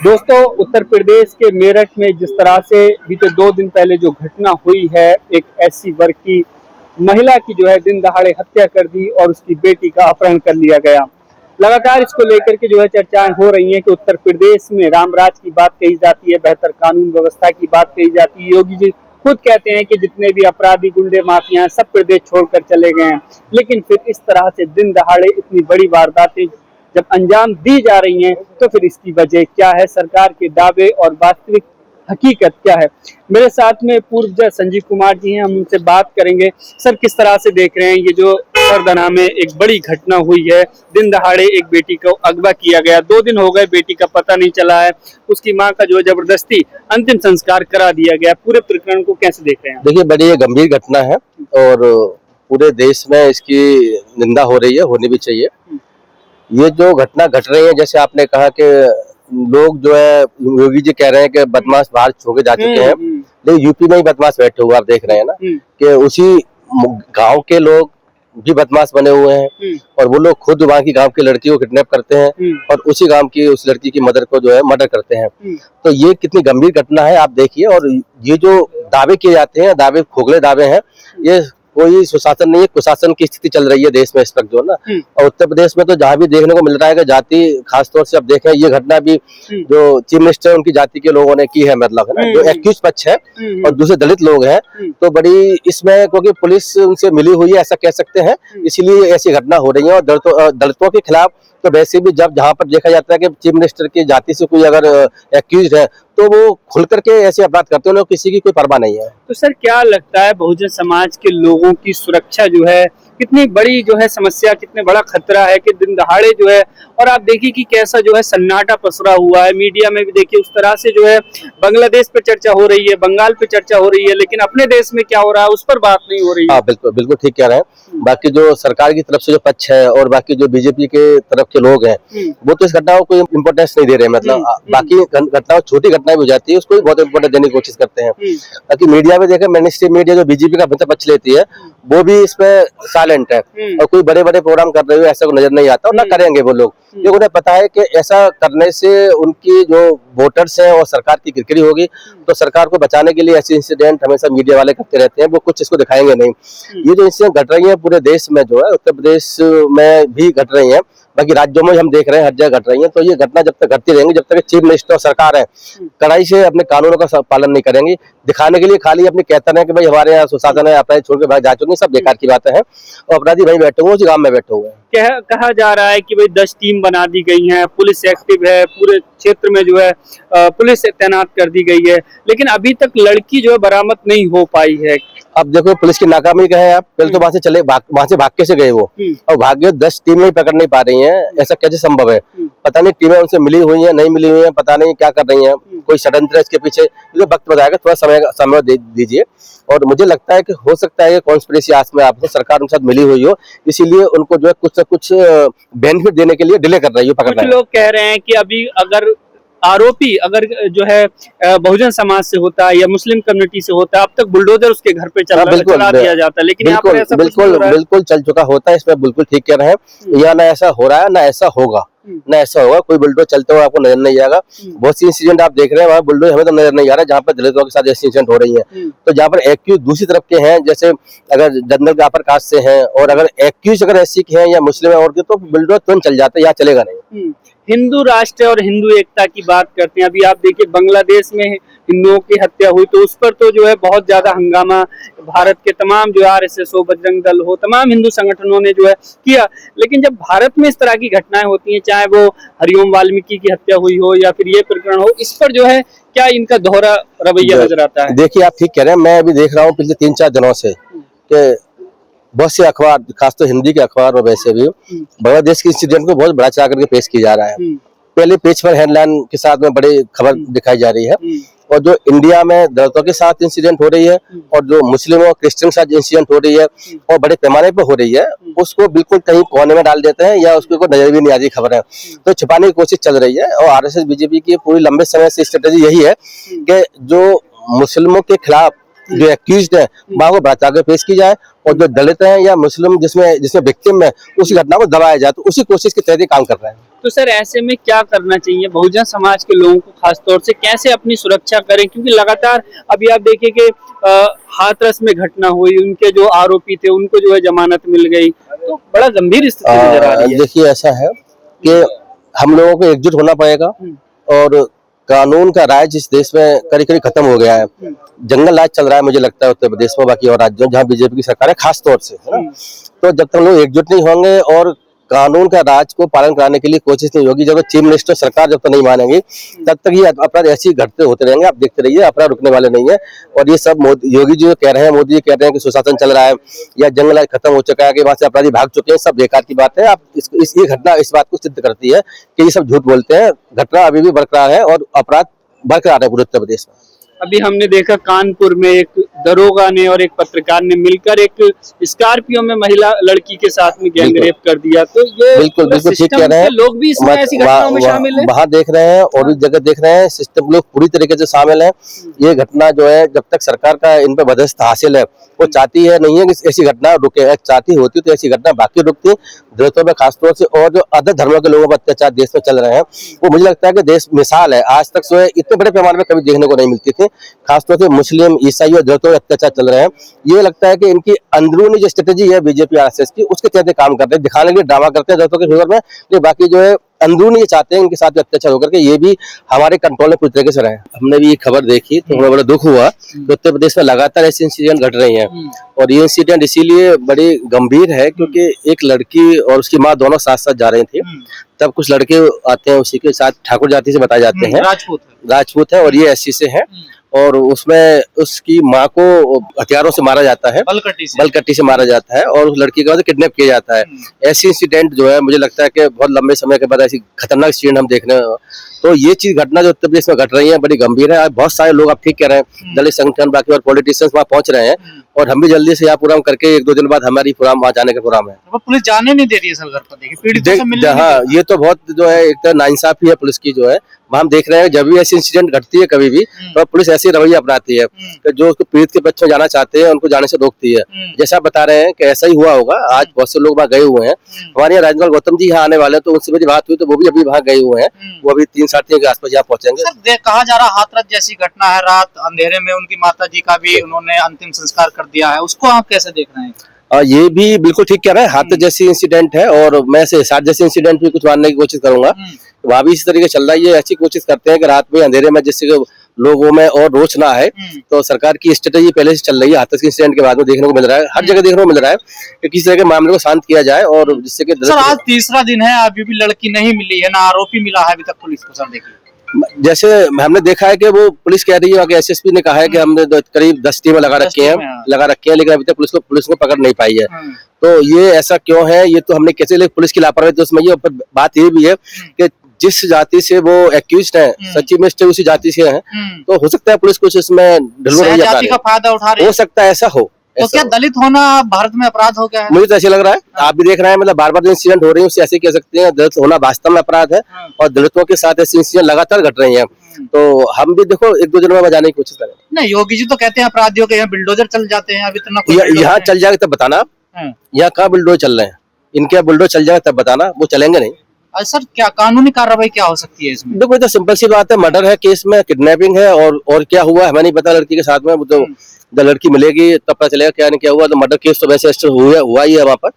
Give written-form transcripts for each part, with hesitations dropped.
दोस्तों, उत्तर प्रदेश के मेरठ में जिस तरह से बीते 2 दिन पहले जो घटना हुई है, एक एससी वर्ग की महिला की जो है दिन दहाड़े हत्या कर दी और उसकी बेटी का अपहरण कर लिया गया। लगातार इसको लेकर के जो है चर्चाएं हो रही हैं कि उत्तर प्रदेश में राम राज की बात कही जाती है, बेहतर कानून व्यवस्था की बात कही जाती है। योगी जी खुद कहते हैं कि जितने भी अपराधी गुंडे माफिया सब प्रदेश छोड़कर चले गए हैं, लेकिन फिर इस तरह से दिन दहाड़े इतनी बड़ी वारदातें जब अंजाम दी जा रही हैं, तो फिर इसकी वजह क्या है, सरकार के दावे और वास्तविक हकीकत क्या है। मेरे साथ में पूर्व जज संजीव कुमार जी हैं, हम उनसे बात करेंगे। सर, किस तरह से देख रहे हैं ये जो सरदना में एक बड़ी घटना हुई है, दिन दहाड़े एक बेटी को अगवा किया गया, 2 दिन हो गए बेटी का पता नहीं चला है, उसकी मां का जो जबरदस्ती अंतिम संस्कार करा दिया गया, पूरे प्रकरण को कैसे देख रहे हैं? देखिए, बड़ी गंभीर घटना है और पूरे देश में इसकी निंदा हो रही है, होनी भी चाहिए। ये जो घटना घट रही है, जैसे आपने कहा कि लोग जो है योगी जी कह रहे हैं कि बदमाश बाहर छोड़ के जा चुके हैं, लेकिन यूपी में ही बदमाश बैठे हुए आप देख रहे हैं ना कि उसी गांव के लोग भी बदमाश बने हुए हैं और वो लोग खुद वहाँ की गांव की लड़की को किडनैप करते हैं और उसी गांव की उस लड़की की मदर को जो है मर्डर करते हैं। तो ये कितनी गंभीर घटना है आप देखिए। और ये जो दावे किए जाते हैं, दावे खोखले दावे हैं, ये कोई सुशासन नहीं है, कुशासन की स्थिति चल रही है देश में इस वक्त जो ना। और उत्तर प्रदेश में तो जहाँ भी देखने को मिल रहा है कि जाति, खासतौर से अब देखें ये घटना भी जो चीफ मिनिस्टर उनकी जाति के लोगों ने की है, मतलब है ना, जो एक्यूज पक्ष है और दूसरे दलित लोग हैं, तो बड़ी इसमें क्योंकि पुलिस उनसे मिली हुई है ऐसा कह सकते हैं, इसीलिए ऐसी घटना हो रही है। और दलितों के खिलाफ तो वैसे भी जब जहाँ पर देखा जाता है कि चीफ मिनिस्टर की जाति से कोई अगर एक्यूज है तो वो खुल करके ऐसे अपराध करते हैं, किसी की कोई परवाह नहीं है। तो सर, क्या लगता है बहुजन समाज के लोगों की सुरक्षा जो है कितनी बड़ी जो है समस्या, कितने बड़ा खतरा है कि दिन दहाड़े जो है, और आप देखिए कि कैसा जो है सन्नाटा पसरा हुआ है। मीडिया में भी देखिए उस तरह से जो है बांग्लादेश पे चर्चा हो रही है, बंगाल पे चर्चा हो रही है, लेकिन अपने देश में क्या हो रहा है उस पर बात नहीं हो रही है। बिल्कुल बिल्कुल ठीक कह रहे हैं। बाकी जो सरकार की तरफ से जो पक्ष है और बाकी जो बीजेपी के तरफ के लोग हैं वो तो इस घटना को कोई इम्पोर्टेंस नहीं दे रहे हैं। मतलब बाकी घटना छोटी घटना भी हो जाती है उसको भी बहुत इम्पोर्टेंस देने की कोशिश करते हैं। बाकी मीडिया में देखें, मेन स्ट्रीम मीडिया जो बीजेपी का पक्ष लेती है वो भी इसमें साइलेंट है और कोई बड़े बड़े प्रोग्राम कर रहे हो ऐसा नजर नहीं आता और ना करेंगे वो लोग, क्योंकि उन्हें पता है कि ऐसा करने से उनकी जो वोटर्स हैं और सरकार की किरकिरी होगी। तो सरकार को बचाने के लिए ऐसे इंसिडेंट हमेशा मीडिया वाले करते रहते हैं, वो कुछ इसको दिखाएंगे नहीं। ये जो इंसिडेंट घट रही है पूरे देश में जो है, उत्तर प्रदेश में भी घट रही है, बाकी राज्यों में हम देख रहे हैं हर जगह घट रही है। तो ये घटना जब तक घटती रहेंगी, जब तक चीफ मिनिस्टर और सरकार है कड़ाई से अपने कानूनों का पालन नहीं करेंगी, दिखाने के लिए खाली अपने कहते हैं कि भाई हमारे यहाँ सुशासन है, अपराधी छोड़ के भाग जा चुके, सब बेकार की बातें हैं और अपराधी वहीं बैठे हुए उसी गांव में बैठे हुए हैं। कहा जा रहा है कि भाई 10 टीम बना दी गई है, पुलिस एक्टिव है, पूरे क्षेत्र में जो है पुलिस तैनात कर दी गई है, लेकिन अभी तक लड़की जो है बरामद नहीं हो पाई है। अब देखो पुलिस की नाकामी का है, आप पहले तो वहां से भाग के से गए वो और भाग्य 10 टीमें पकड़ नहीं पा रही हैं, ऐसा कैसे संभव है? पता नहीं टीमें उनसे मिली हुई हैं नहीं मिली हुई हैं, पता नहीं क्या कर रही हैं, कोई षड्यंत्र इसके पीछे, जो वक्त बताएगा, थोड़ा समय दीजिए। और मुझे लगता है कि हो सकता है कॉन्स्पिरेसी आस में आपको सरकार उनके साथ मिली हुई हो, इसीलिए उनको जो है कुछ न कुछ बेनिफिट देने के लिए डिले कर रही है पकड़ना। कुछ लोग कह रहे हैं कि अभी अगर आरोपी अगर जो है बहुजन समाज से होता है या मुस्लिम कम्युनिटी से होता है, अब तक बुलडोजर उसके घर पे चला दिया जाता है, लेकिन यहाँ पर ऐसा बिल्कुल चल चुका होता है, इसमें बिल्कुल ठीक कह रहे हैं। या ना ऐसा हो रहा है ना ऐसा होगा, ना ऐसा होगा, कोई बुलडोजर चलते हुए आपको नजर नहीं आएगा। बहुत सी इंसिडेंट आप देख रहे हैं वहाँ बुलडोजर हमें तो नजर नहीं आ रहा है, जहाँ पर दलितों के साथ ऐसी इंसिडेंट हो रही है। तो जहाँ पर एक्यूज दूसरी तरफ के हैं, जैसे अगर जनरल के अपर कास्ट से हैं और अगर एक्यूज अगर ऐसी के हैं या मुस्लिम है और के, तो बुलडोजर तुरंत चल जाते हैं, यहाँ चलेगा नहीं। हिंदू राष्ट्र और हिंदू एकता की बात करते हैं, अभी आप देखिए बांग्लादेश में हिंदुओं की हत्या हुई तो उस पर तो जो है बहुत ज्यादा हंगामा भारत के तमाम जो आरएसएस हो, बजरंग दल हो, तमाम हिंदू संगठनों ने जो है किया। लेकिन जब भारत में इस तरह की घटनाएं होती हैं, चाहे वो हरिओम वाल्मीकि की हत्या हुई हो या फिर ये प्रकरण हो, इस पर जो है क्या इनका दोहरा रवैया नजर आता है? देखिए, आप ठीक कह रहे हैं। मैं अभी देख रहा हूँ पिछले 3-4 दिनों से कि बहुत से अखबार, खासतौर हिंदी के अखबार और वैसे भी बांग्लादेश के इंसिडेंट को बहुत बड़ा चढ़ा करके पेश किया जा रहा है। पहले पेज पर हेडलाइन के साथ में बड़ी खबर दिखाई जा रही है और जो इंडिया में दलितों के साथ इंसिडेंट हो रही है और जो मुस्लिमों और क्रिश्चियन के साथ इंसिडेंट हो रही है और बड़े पैमाने पर हो रही है, उसको बिल्कुल कहीं कोने में डाल देते हैं या उसको नजर भी नहीं आ रही खबर है, तो छिपाने की कोशिश चल रही है। और आरएसएस बीजेपी की पूरी लंबे समय से स्ट्रेटेजी यही है कि जो मुस्लिमों के खिलाफ जो एक्यूज्ड है वहां को बचा के पेश की जाए और जो दलित हैं या मुस्लिम जिसमें विक्टिम है उसी घटना को दबाया जाए, तो उसी कोशिश के तहत काम कर रहे हैं। तो सर ऐसे में क्या करना चाहिए बहुजन समाज के लोगों को, खासतौर से कैसे अपनी सुरक्षा करें? क्योंकि लगातार अभी आप देखिए कि हाथरस में घटना हुई, उनके जो आरोपी थे उनको जो है जमानत मिल गई, तो बड़ा गंभीर स्थिति नजर आ रही है। देखिए ऐसा है कि हम लोगों को एकजुट होना पड़ेगा और कानून का राज इस देश में करीब करीब खत्म हो गया है। जंगल राज चल रहा है मुझे लगता है उत्तर प्रदेश में, बाकी और राज्यों जहाँ बीजेपी की सरकार है खास तौर से, है ना। तो जब तक लोग एकजुट नहीं होंगे और कानून का राज को पालन कराने के लिए कोशिश नहीं होगी, जब चीफ मिनिस्टर सरकार जब तक नहीं मानेंगी तब तक ये अपराध ऐसे ही घटते होते रहेंगे। आप देखते रहिए, अपराध रुकने वाले नहीं है। और ये सब योगी जी कह रहे हैं, मोदी जी कह रहे हैं कि सुशासन चल रहा है या जंगल राज खत्म हो चुका है, कि वहां से अपराधी भाग चुके हैं, सब बेकार की बात है। आप ये घटना इस बात को सिद्ध करती है कि ये सब झूठ बोलते हैं। घटना अभी भी बरकरार है और अपराध बरकरार है पूरे उत्तर प्रदेश में। अभी हमने देखा कानपुर में एक दरोगा ने और एक पत्रकार ने मिलकर एक स्कॉर्पियो में महिला लड़की के साथ में गैंगरेप कर दिया। तो ये बिल्कुल ठीक कह रहे हैं, लोग भी इसमें ऐसी घटनाओं में शामिल हैं। वहाँ देख रहे हैं और भी जगह देख रहे हैं, सिस्टम लोग पूरी तरीके से शामिल हैं। ये घटना जो है, जब तक सरकार का इन पर बदस्त हासिल है, वो चाहती है नहीं है कि ऐसी घटना रुके। चाहती होती तो ऐसी घटना बाकी रुकती, दलितों में खासतौर से, और जो अदर धर्मों के लोगों पर अत्याचार देश में चल रहे हैं, वो मुझे लगता है कि देश मिसाल है। आज तक जो है इतने बड़े पैमाने में कभी देखने को नहीं मिलती थी। खासतौर से मुस्लिम, ईसाई और दलितों में अत्याचार चल रहे हैं। ये लगता है कि इनकी अंदरूनी जो स्ट्रेटेजी है बीजेपी आरएसएस की, उसके तहत काम करते हैं, दिखाने के लिए ड्रामा करते हैं दलितों के फेवर में, लेकिन बाकी जो है अंदरूनी ये चाहते हैं इनके साथ अत्याचार होकर के ये भी हमारे कंट्रोल में पूरी तरीके से रहे। हमने भी ये खबर देखी तो हमें बड़ा दुख हुआ कि उत्तर प्रदेश में लगातार ऐसे इंसिडेंट घट रही हैं। और ये इंसिडेंट इसीलिए बड़ी गंभीर है क्योंकि एक लड़की और उसकी माँ दोनों साथ साथ जा रही थी। तब कुछ लड़के आते हैं, उसी के साथ ठाकुर जाति से बताए जाते हैं, राजपूत है और ये एससी से है। और उसमें उसकी माँ को हथियारों से मारा जाता है, बलकट्टी से मारा जाता है और उस लड़की का किडनैप किया जाता है। ऐसी इंसिडेंट जो है मुझे लगता है कि बहुत लंबे समय के बाद ऐसी खतरनाक इंसिडेंट हम देखने, तो ये चीज घटना जो उत्तर प्रदेश में घट रही है बड़ी गंभीर है। बहुत सारे लोग, आप ठीक कह रहे हैं, दलित संगठन बाकी और पॉलिटिशियंस वहाँ पहुंच रहे हैं और हम भी जल्दी से यहाँ प्रोग्राम करके 1-2 दिन बाद हमारी प्रोग्राम वहाँ जाने का प्रोग्राम है। तो पुलिस जाने नहीं दे रही है सर घर पर, देखिए पीड़ितों से मिलने। हाँ, ये तो बहुत जो है एक तरह नाइंसाफी है पुलिस की जो है। हम देख रहे हैं जब भी ऐसी इंसिडेंट घटती है कभी भी, तो पुलिस ऐसी रवैया अपनाती है कि जो उसको पीड़ित के बच्चों जाना चाहते हैं उनको जाने से रोकती है। जैसा आप बता रहे हैं कि ऐसा ही हुआ होगा, आज बहुत से लोग वहाँ गए हुए हैं। हमारे यहाँ राजपाल गौतम जी यहाँ आने वाले हैं, तो उनसे मेरी बात हुई तो वो भी अभी वहाँ गए हुए हैं। वो अभी 3-3:30 के आसपास यहाँ पहुंचेंगे। सर कहा जा रहा हाथरस जैसी घटना है, रात अंधेरे में उनकी माता जी का भी उन्होंने अंतिम संस्कार कर दिया है, उसको आप कैसे देख रहे हैं? ये भी बिल्कुल ठीक कह रहे हैं, हाथरस जैसी इंसिडेंट है और मैं से साथ जैसी इंसिडेंट भी कुछ मानने की कोशिश करूंगा। वहाँ भी इस तरीके चल रहा है, ये ऐसी कोशिश करते हैं कि रात में अंधेरे में जिससे लोगों में और रोच ना आए। तो सरकार की स्ट्रेटेजी पहले से चल रही है, हाथरस के इंसिडेंट के बाद में देखने को मिल रहा है, हर जगह देखने को मिल रहा है कि किसी तरह के मामले को शांत किया जाए और जिससे कि सर आज तीसरा दिन है, अभी भी लड़की नहीं मिली है, ना आरोपी मिला है अभी तक पुलिस को। सर देखिए जैसे हमने देखा है कि वो पुलिस कह रही है कि एसएसपी ने कहा है कि हमने करीब 10 टीमें लगा रखी हैं, लेकिन अभी तक पुलिस को पकड़ नहीं पाई है। तो ये ऐसा क्यों है, ये तो हमने कैसे, पुलिस की लापरवाही तो उसमें ये बात ये भी है कि जिस जाति से वो एक्यूज्ड है, सच्ची मिनिस्टर उसी जाति से है, तो हो सकता है पुलिस कुछ इसमें का फायदा उठा रही हो सकता है, ऐसा हो। तो क्या दलित होना भारत में अपराध हो गया है? मुझे तो ऐसे लग रहा है, आप भी देख रहे हैं, मतलब बार बार जो इंसिडेंट हो रही है उससे ऐसे कह सकते हैं दलित होना वास्तव में अपराध है और दलितों के साथ ऐसी इंसिडेंट लगातार घट रही हैं। तो हम भी देखो 1-2 दिन में बजाने की कोशिश करें। नहीं, योगी जी तो कहते हैं अपराधियों के यहाँ बिल्डोजर चल जाते हैं, अब इतना यहाँ चल जाएगा तब बताना, यहाँ कहाँ बुलडोजर चल रहे हैं, इनके यहाँ बुलडोजर चल जाएगा तब बताना, वो चलेंगे नहीं। सर क्या कानूनी कार्रवाई क्या हो सकती है इसमें? देखो तो सिंपल सी बात है, मर्डर है केस में, किडनैपिंग है और क्या हुआ हमें नहीं पता लड़की के साथ में, वो तो जब लड़की मिलेगी तब पता चलेगा क्या नहीं क्या हुआ। तो मर्डर केस तो वैसे हुआ ही है वहाँ पर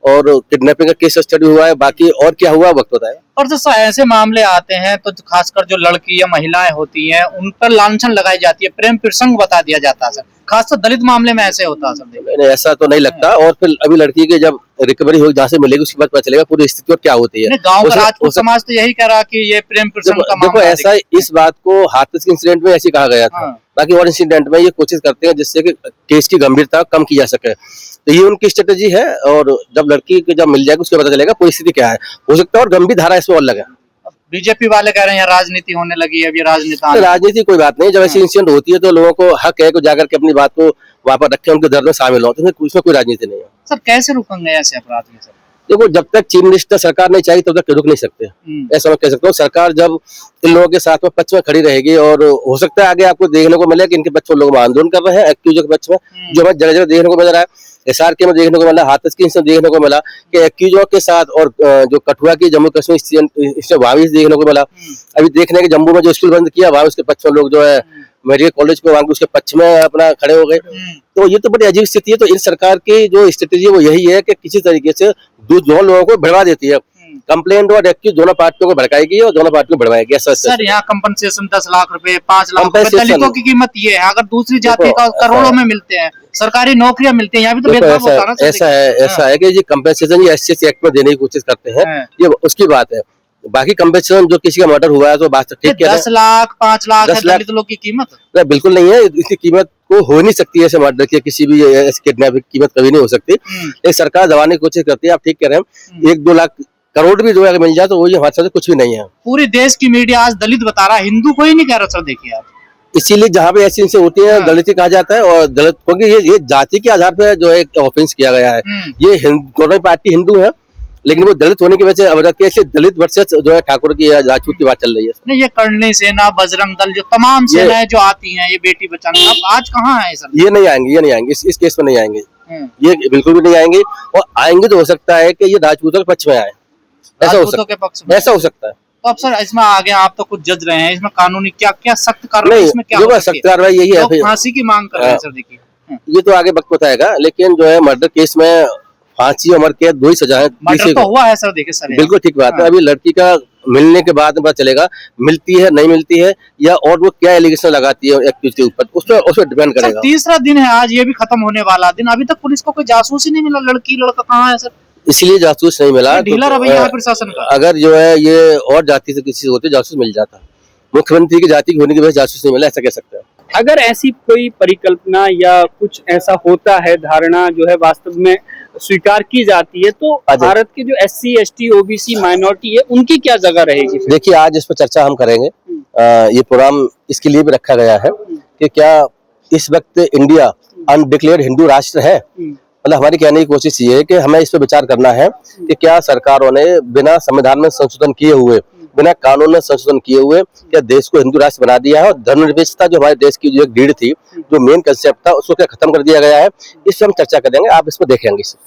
और किडनैपिंग का केस स्टडी हुआ है, बाकी और क्या हुआ वक्त होता है। और जो ऐसे मामले आते हैं तो खासकर जो लड़की या महिलाएं होती हैं उन पर लांछन लगाई जाती है, प्रेम प्रसंग बता दिया जाता है सर, खासकर दलित मामले में ऐसे होता है सर। नहीं ऐसा तो नहीं लगता, और फिर अभी लड़की के जब रिकवरी होगी जहाँ से मिलेगी उसके बाद पता चलेगा पूरी स्थिति और क्या होती है। गाँव का राजपूत समाज तो यही कह रहा कि ये प्रेम प्रसंग का देखो ऐसा, इस बात को हाथरस के इंसिडेंट में ऐसे कहा गया था, बाकी और इंसिडेंट में ये कोशिश करते हैं जिससे कि केस की गंभीरता कम की जा सके। तो ये उनकी स्ट्रेटेजी है और जब लड़की को जब मिल जाएगी उसके पता चलेगा परिस्थिति क्या है, हो सकता है और गंभीर धारा इसमें और लगे। बीजेपी वाले कह रहे हैं राजनीति होने लगी है, अभी राजनीति कोई बात नहीं, जब ऐसी इंसिडेंट होती है तो लोगों को हक है कि जाकर के अपनी बात को वहाँ पर रखें, उनके दर्द में शामिल हो, तो उसमें कोई राजनीति नहीं है। सर कैसे रुकेंगे ऐसे अपराध? देखो, जब तक चीफ मिनिस्टर सरकार नहीं चाहिए तब तक रुक नहीं सकते, ऐसा मैं कह सकता हूँ। सरकार जब इन लोगों के साथ में पक्ष में खड़ी रहेगी, और हो सकता है आगे आपको देखने को मिले कि इनके पक्ष में लोग आंदोलन कर रहे हैं एक्यूजों के पक्ष में, जो हमें जगह जगह देखने को मिल रहा है। SRK में देखने को मिला, हाथरस की इंसिडेंट देखने को मिला कि एक्यूजों के साथ, और जो कठुआ की जम्मू कश्मीर इसमें वहां भी देखने को मिला। अभी देखने के जम्मू में जो स्कूल बंद किया, वहां उसके पक्ष में लोग जो है मेडिकल कॉलेज को वहां उसके पक्ष में अपना खड़े हो गए। तो ये तो बड़ी अजीब स्थिति है। तो इन सरकार की जो स्ट्रेटेजी वो यही है कि किसी तरीके से दोनों लोगों को भड़वा देती है, कंप्लेंट और एक्यूज दोनों पार्टियों को भड़काएगी और दोनों पार्टियों को भड़वाएगी। ऐसा सर यहाँ कंपनसेशन 10 लाख रुपए, 5 लाख रुपए दलितों की कीमत ये है। अगर दूसरी जाति का करोड़ों में मिलते हैं, सरकारी नौकरियां मिलती हैं, यहाँ भी तो भेदभाव होता है ना। ऐसा है कि ये कंपनसेशन ये SC एक्ट में देने की कोशिश करते हैं, ये उसकी बात है। बाकी कंपनसेशन जो किसी का मर्डर हुआ है तो बात ठीक है। 10 लाख 5 लाख है दलित लोग की कीमत? बिल्कुल नहीं है, इसकी कीमत को हो नहीं सकती है ऐसे मर्डर की, किसी भी किडनैपिंग की कीमत कभी नहीं हो सकती। एक सरकार दबाने की कोशिश करती है, आप ठीक कह रहे हैं। 1-2 लाख करोड़ भी जो है मिल जाए तो वो हमारे साथ कुछ भी नहीं है। पूरे देश की मीडिया आज दलित बता रहा है, हिंदू कोई नहीं कह रहा। सर देखिए आप, इसीलिए जहाँ पे ऐसी इंसिडेंट होती है दलित कहा जाता है, और दलित क्योंकि ये जाति के आधार पर जो है ऑफेंस किया गया है। ये दोनों पार्टी हिंदू है, लेकिन वो दलित होने की वजह से दलित वर्सेस जो है ठाकुर की राजपूत की बात चल रही है। नहीं, ये कर्णी सेना, बजरंग दल, जो तमाम सेनाएं जो आती हैं, ये बेटी बचाने, अब आज कहाँ है सर? ये नहीं आएंगे, इस केस में नहीं आएंगे, ये बिल्कुल भी नहीं आएंगे। और आएंगे तो हो सकता है कि ये राजपूतों के पक्ष में आए, ऐसा हो सकता है। तो अब सर इसमें आगे आप तो कुछ जज रहे हैं, इसमें कानूनी क्या क्या सख्त कार्रवाई, इसमें क्या सख्त कार्रवाई यही है, फांसी की मांग कर रहे हैं। सर देखिए, ये तो आगे वक्त बताएगा, लेकिन जो है मर्डर केस में फांसी उम्र कैद 2 ही सजा है। मर्डर तो हुआ है सर, देखिए सर बिल्कुल ठीक बात है। अभी लड़की का मिलने के बाद पता चलेगा मिलती है नहीं मिलती है, या और वो क्या एलिगेशन लगाती है एक्यूज के ऊपर, उस पर डिपेंड करेगा। तीसरा दिन है आज, ये भी खत्म होने वाला दिन, अभी तक पुलिस को कोई जासूस ही नहीं मिला। लड़का कहाँ है सर? इसलिए जासूस नहीं मिला। ढीला रवैया है प्रशासन का। अगर जो है ये और जाति से किसी होते जासूस मिल जाता, मुख्यमंत्री की जाति होने की वजह से जासूस नहीं मिला, ऐसा कह सकते हैं। अगर ऐसी कोई परिकल्पना या कुछ ऐसा होता है, धारणा जो है वास्तव में स्वीकार की जाती है, तो भारत के जो SC ST OBC माइनॉरिटी है, उनकी क्या जगह रहेगी? देखिए, आज इस पर चर्चा हम करेंगे। ये प्रोग्राम इसके लिए भी रखा गया है कि क्या इस वक्त इंडिया अनडिक्लेयर्ड हिंदू राष्ट्र है। मतलब हमारी कहने की कोशिश ये है कि हमें इस पर विचार करना है कि क्या सरकारों ने बिना संविधान में संशोधन किए हुए, बिना कानून में संशोधन किए हुए क्या देश को हिंदू राष्ट्र बना दिया है, और धर्मनिरपेक्षता जो हमारे देश की जो एक रीढ़ थी, जो मेन कंसेप्ट था, उसको क्या खत्म कर दिया गया है। इस पर हम चर्चा करेंगे, आप इसमें देखेंगे।